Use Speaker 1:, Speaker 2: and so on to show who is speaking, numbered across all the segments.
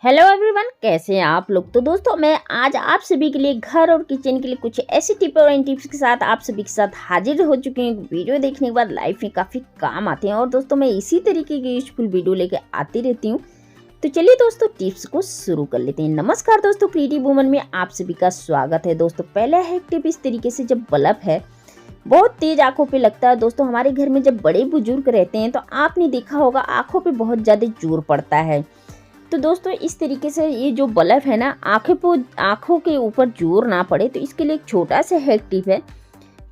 Speaker 1: Hello everyone, कैसे हैं आप लोग। तो दोस्तों मैं आज आप सभी के लिए घर और किचन के लिए कुछ ऐसी टिप और टिप्स के साथ आप सभी के साथ हाजिर हो चुकी हूँ। वीडियो देखने के बाद लाइफ में काफ़ी काम आते हैं और दोस्तों मैं इसी तरीके की यूजफुल वीडियो लेके आती रहती हूँ। तो चलिए दोस्तों टिप्स को शुरू कर लेते हैं। नमस्कार दोस्तों, क्रिएटिव वुमन में आप सभी का स्वागत है। दोस्तों पहला है टिप इस तरीके से, जब बल्ब है बहुत तेज आंखों पे लगता है। दोस्तों हमारे घर में जब बड़े बुजुर्ग रहते हैं तो आपने देखा होगा आंखों पे बहुत ज़्यादा जोर पड़ता है। तो दोस्तों इस तरीके से ये जो बल्ब है ना, आंखों के ऊपर जोर ना पड़े तो इसके लिए एक छोटा सा हैक टिप है।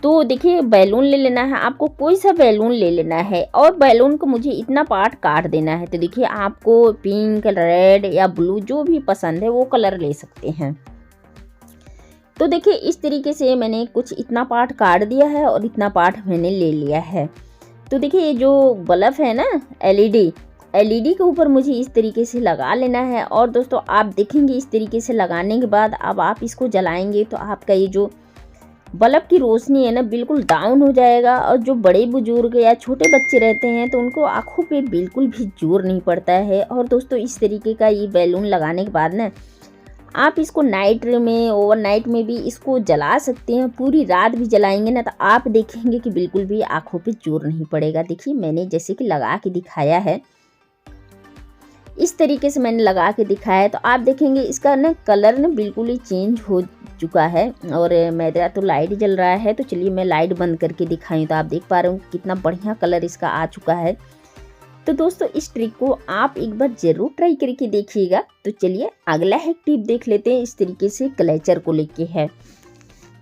Speaker 1: तो देखिए बैलून ले लेना है, आपको कोई सा बैलून ले लेना है और बैलून को मुझे इतना पार्ट काट देना है। तो देखिए आपको पिंक, रेड या ब्लू जो भी पसंद है वो कलर ले सकते हैं। तो देखिए इस तरीके से मैंने कुछ इतना पार्ट काट दिया है और इतना पार्ट मैंने ले लिया है। तो देखिए ये जो बल्ब है ना एलईडी के ऊपर मुझे इस तरीके से लगा लेना है। और दोस्तों आप देखेंगे इस तरीके से लगाने के बाद अब आप इसको जलाएंगे तो आपका ये जो बल्ब की रोशनी है ना बिल्कुल डाउन हो जाएगा। और जो बड़े बुजुर्ग या छोटे बच्चे रहते हैं तो उनको आंखों पे बिल्कुल भी जोर नहीं पड़ता है। और दोस्तों इस तरीके का ये बैलून लगाने के बाद ना आप इसको नाइट में, ओवरनाइट में भी इसको जला सकते हैं। पूरी रात भी जलाएंगे ना तो आप देखेंगे कि बिल्कुल भी आंखों पे जोर नहीं पड़ेगा। देखिए मैंने जैसे कि लगा के दिखाया है, इस तरीके से मैंने लगा के दिखाया है। तो आप देखेंगे इसका ना कलर ना बिल्कुल ही चेंज हो चुका है। और मेरा तो लाइट जल रहा है, तो चलिए मैं लाइट बंद करके दिखाई तो आप देख पा रहे हो कितना बढ़िया कलर इसका आ चुका है। तो दोस्तों इस ट्रिक को आप एक बार ज़रूर ट्राई करके देखिएगा। तो चलिए अगला एक टिप देख लेते हैं। इस तरीके से क्लेचर को लेके है।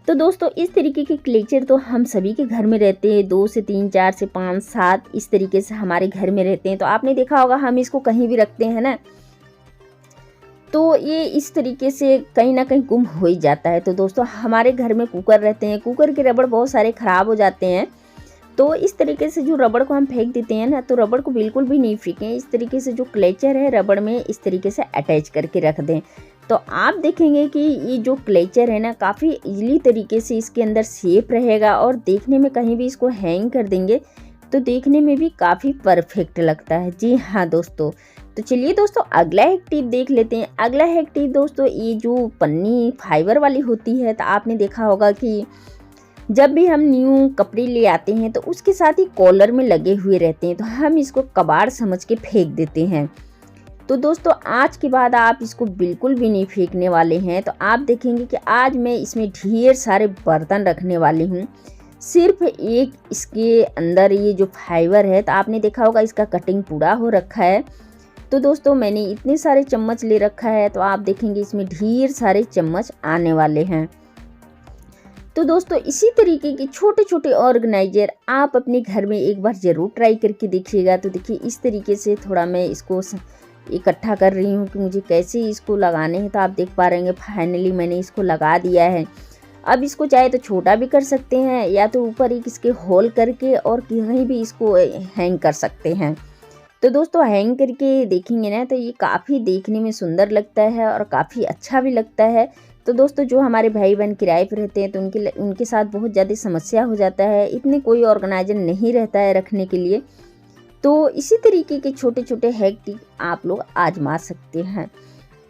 Speaker 1: तो दोस्तों इस तरीके के क्लेचर तो हम सभी के घर में रहते हैं। 2 से 3, 4 से 5, 7 इस तरीके से हमारे घर में रहते हैं। तो आपने देखा होगा हम इसको कहीं भी रखते हैं ना तो ये इस तरीके से कहीं ना कहीं गुम हो ही जाता है। तो दोस्तों हमारे घर में कुकर रहते हैं, कुकर के रबड़ बहुत सारे ख़राब हो जाते हैं। तो इस तरीके से जो रबड़ को हम फेंक देते हैं ना, तो रबड़ को बिल्कुल भी नहीं फेंकें। इस तरीके से जो क्लेचर है रबड़ में इस तरीके से अटैच करके रख दें। तो आप देखेंगे कि ये जो क्लेचर है ना काफ़ी इजीली तरीके से इसके अंदर सेफ रहेगा। और देखने में कहीं भी इसको हैंग कर देंगे तो देखने में भी काफ़ी परफेक्ट लगता है। जी हाँ दोस्तों, तो चलिए दोस्तों अगला एक टिप देख लेते हैं। अगला एक टिप दोस्तों, ये जो पन्नी फाइबर वाली होती है तो आपने देखा होगा कि जब भी हम न्यू कपड़े ले आते हैं तो उसके साथ ही कॉलर में लगे हुए रहते हैं, तो हम इसको कबाड़ समझ के फेंक देते हैं। तो दोस्तों आज के बाद आप इसको बिल्कुल भी नहीं फेंकने वाले हैं। तो आप देखेंगे कि आज मैं इसमें ढेर सारे बर्तन रखने वाली हूँ। सिर्फ एक इसके अंदर ये जो फाइबर है तो आपने देखा होगा इसका कटिंग पूरा हो रखा है। तो दोस्तों मैंने इतने सारे चम्मच ले रखा है तो आप देखेंगे इसमें ढेर सारे चम्मच आने वाले हैं। तो दोस्तों इसी तरीके के छोटे छोटे ऑर्गेनाइजर आप अपने घर में एक बार ज़रूर ट्राई करके देखिएगा। तो देखिए इस तरीके से थोड़ा मैं इसको इकट्ठा कर रही हूँ कि मुझे कैसे इसको लगाने हैं। तो आप देख पा रहे हैं फाइनली मैंने इसको लगा दिया है। अब इसको चाहे तो छोटा भी कर सकते हैं या तो ऊपर एक इसके होल करके और कहीं भी इसको हैंग कर सकते हैं। तो दोस्तों हैंग करके देखेंगे ना तो ये काफ़ी देखने में सुंदर लगता है और काफ़ी अच्छा भी लगता है। तो दोस्तों जो हमारे भाई बहन किराए पर रहते हैं तो उनके साथ बहुत ज़्यादा समस्या हो जाता है, इतने कोई ऑर्गेनाइजर नहीं रहता है रखने के लिए। तो इसी तरीके के छोटे छोटे हैक टिप आप लोग आजमा सकते हैं।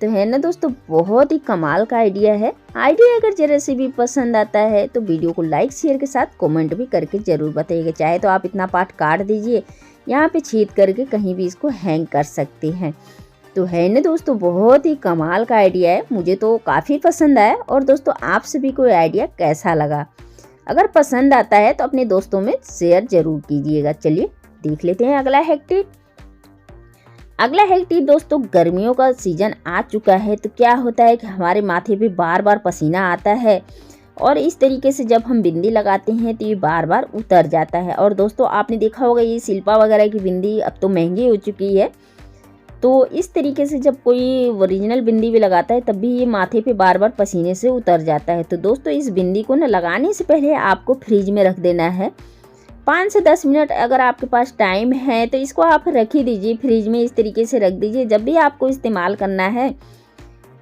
Speaker 1: तो है ना दोस्तों, बहुत ही कमाल का आइडिया है। आइडिया अगर जरा से भी पसंद आता है तो वीडियो को लाइक शेयर के साथ कमेंट भी करके ज़रूर बताइएगा। चाहे तो आप इतना पार्ट काट दीजिए, यहाँ पे छेद करके कहीं भी इसको हैंग कर सकते हैं। तो है ना दोस्तों, बहुत ही कमाल का आइडिया है, मुझे तो काफ़ी पसंद आया। और दोस्तों आप सभी को आइडिया कैसा लगा, अगर पसंद आता है तो अपने दोस्तों में शेयर ज़रूर कीजिएगा। चलिए देख लेते हैं अगला हैक टिप। अगला हैक टिप दोस्तों, गर्मियों का सीजन आ चुका है तो क्या होता है कि हमारे माथे पे बार बार पसीना आता है और इस तरीके से जब हम बिंदी लगाते हैं तो ये बार बार उतर जाता है। और दोस्तों आपने देखा होगा ये शिल्पा वगैरह की बिंदी अब तो महंगी हो चुकी है। तो इस तरीके से जब कोई ओरिजिनल बिंदी भी लगाता है तब भी ये माथे पे बार बार पसीने से उतर जाता है। तो दोस्तों इस बिंदी को ना लगाने से पहले आपको फ्रिज में रख देना है 5 से 10 मिनट। अगर आपके पास टाइम है तो इसको आप रख ही दीजिए फ्रिज में, इस तरीके से रख दीजिए। जब भी आपको इस्तेमाल करना है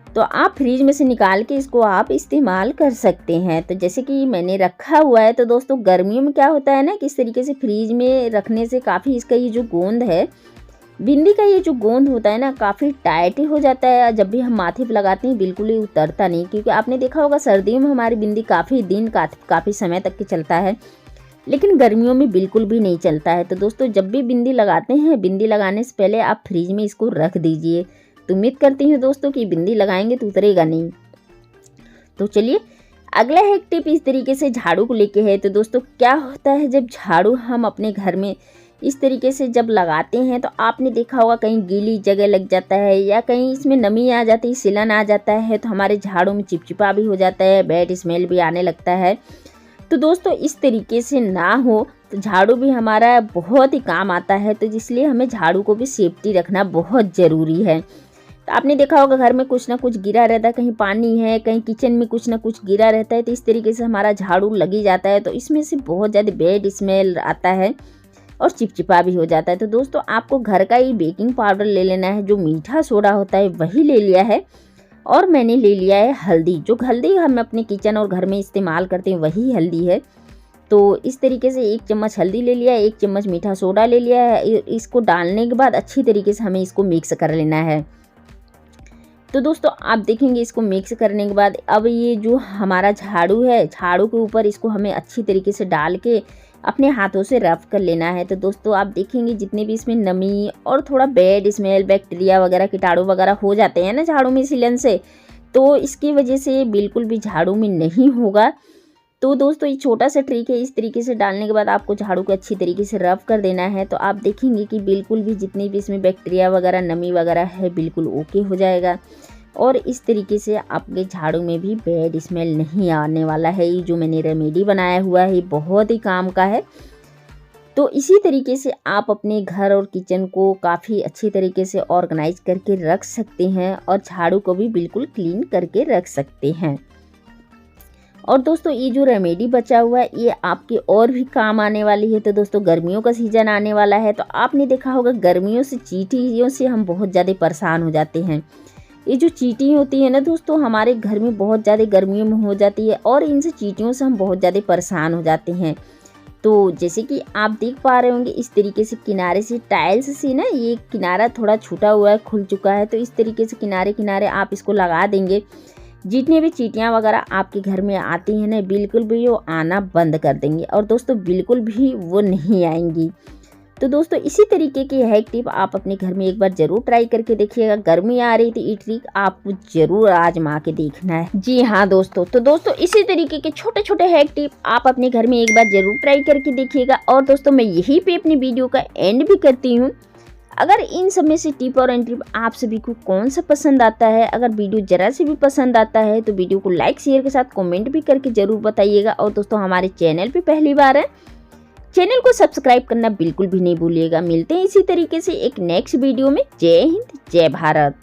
Speaker 1: तो आप फ्रिज में से निकाल के इसको आप इस्तेमाल कर सकते हैं। तो जैसे कि मैंने रखा हुआ है। तो दोस्तों गर्मियों में क्या होता है ना कि इस तरीके से फ्रिज में रखने से काफ़ी इसका ये जो गोंद है बिंदी का ये जो गोंद होता है ना काफ़ी टाइट ही हो जाता है, जब भी हम माथे पे लगाते हैं बिल्कुल ही उतरता नहीं, क्योंकि आपने देखा होगा सर्दियों में हमारी बिंदी काफ़ी दिन काफ़ी समय तक के चलता है, लेकिन गर्मियों में बिल्कुल भी नहीं चलता है। तो दोस्तों जब भी बिंदी लगाते हैं, बिंदी लगाने से पहले आप फ्रिज में इसको रख दीजिए। तो उम्मीद करती हूँ दोस्तों कि बिंदी लगाएंगे तो उतरेगा नहीं। तो चलिए अगला एक टिप इस तरीके से झाड़ू को लेके है। तो दोस्तों क्या होता है, जब झाड़ू हम अपने घर में इस तरीके से जब लगाते हैं तो आपने देखा होगा कहीं गीली जगह लग जाता है या कहीं इसमें नमी आ जाती है, सिलन आ जाता है, तो हमारे झाड़ू में चिपचिपा भी हो जाता है, बैड स्मेल भी आने लगता है। तो दोस्तों इस तरीके से ना हो, तो झाड़ू भी हमारा बहुत ही काम आता है, तो इसलिए हमें झाड़ू को भी सेफ्टी रखना बहुत ज़रूरी है। तो आपने देखा होगा घर में कुछ ना कुछ गिरा रहता है, कहीं पानी है, कहीं किचन में कुछ ना कुछ गिरा रहता है, तो इस तरीके से हमारा झाड़ू लगी जाता है, तो इसमें से बहुत ज़्यादा बैड स्मेल आता है और चिपचिपा भी हो जाता है। तो दोस्तों आपको घर का ही बेकिंग पाउडर ले लेना है, जो मीठा सोडा होता है वही ले लिया है, और मैंने ले लिया है हल्दी। जो हल्दी हम अपने किचन और घर में इस्तेमाल करते हैं वही हल्दी है। तो इस तरीके से 1 चम्मच हल्दी ले लिया है, 1 चम्मच मीठा सोडा ले लिया है। इसको डालने के बाद अच्छी तरीके से हमें इसको मिक्स कर लेना है। तो दोस्तों आप देखेंगे इसको मिक्स करने के बाद अब ये जो हमारा झाड़ू है, झाड़ू के ऊपर इसको हमें अच्छी तरीके से डाल के अपने हाथों से रफ कर लेना है। तो दोस्तों आप देखेंगे जितने भी इसमें नमी और थोड़ा बैड स्मेल, बैक्टीरिया वगैरह, कीटाणु वगैरह हो जाते हैं ना झाड़ू में सिलन से, तो इसकी वजह से बिल्कुल भी झाड़ू में नहीं होगा। तो दोस्तों ये छोटा सा ट्रिक है, इस तरीके से डालने के बाद आपको झाड़ू को अच्छी तरीके से रफ कर देना है। तो आप देखेंगे कि बिल्कुल भी जितनी भी इसमें बैक्टीरिया वगैरह, नमी वगैरह है, बिल्कुल ओके हो जाएगा, और इस तरीके से आपके झाड़ू में भी बैड स्मेल नहीं आने वाला है। ये जो मैंने रेमेडी बनाया हुआ है बहुत ही काम का है। तो इसी तरीके से आप अपने घर और किचन को काफ़ी अच्छी तरीके से ऑर्गेनाइज करके रख सकते हैं और झाड़ू को भी बिल्कुल क्लीन करके रख सकते हैं। और दोस्तों ये जो रेमेडी बचा हुआ है ये आपके और भी काम आने वाली है। तो दोस्तों गर्मियों का सीज़न आने वाला है, तो आपने देखा होगा गर्मियों से, चींटियों से हम बहुत ज़्यादा परेशान हो जाते हैं। ये जो चींटी होती है ना दोस्तों, हमारे घर में बहुत ज़्यादा गर्मियों में हो जाती है, और इनसे चींटियों से हम बहुत ज़्यादा परेशान हो जाते हैं। तो जैसे कि आप देख पा रहे होंगे इस तरीके से किनारे से, टाइल्स से ना ये किनारा थोड़ा छूटा हुआ है, खुल चुका है, तो इस तरीके से किनारे किनारे आप इसको लगा देंगे। जितने भी चींटियाँ वगैरह आपके घर में आती हैं ना, बिल्कुल भी वो आना बंद कर देंगी, और दोस्तों बिल्कुल भी वो नहीं आएंगी। तो दोस्तों इसी तरीके की हैक टिप आप अपने घर में एक बार जरूर ट्राई करके देखिएगा। गर्मी आ रही थी, ये ट्रिक आपको जरूर आजमा के देखना है। जी हाँ दोस्तों, तो दोस्तों इसी तरीके के छोटे छोटे हैक टिप आप अपने घर में एक बार जरूर ट्राई करके देखिएगा। और दोस्तों मैं यहीं पे अपनी वीडियो का एंड भी करती हूँ। अगर इन सब में से टिप और ट्रिप आप सभी को कौन सा पसंद आता है, अगर वीडियो जरा से भी पसंद आता है तो वीडियो को लाइक शेयर के साथ कमेंट भी करके जरूर बताइएगा। और दोस्तों हमारे चैनल पे पहली बार है, चैनल को सब्सक्राइब करना बिल्कुल भी नहीं भूलिएगा। मिलते हैं इसी तरीके से एक नेक्स्ट वीडियो में। जय हिंद, जय भारत।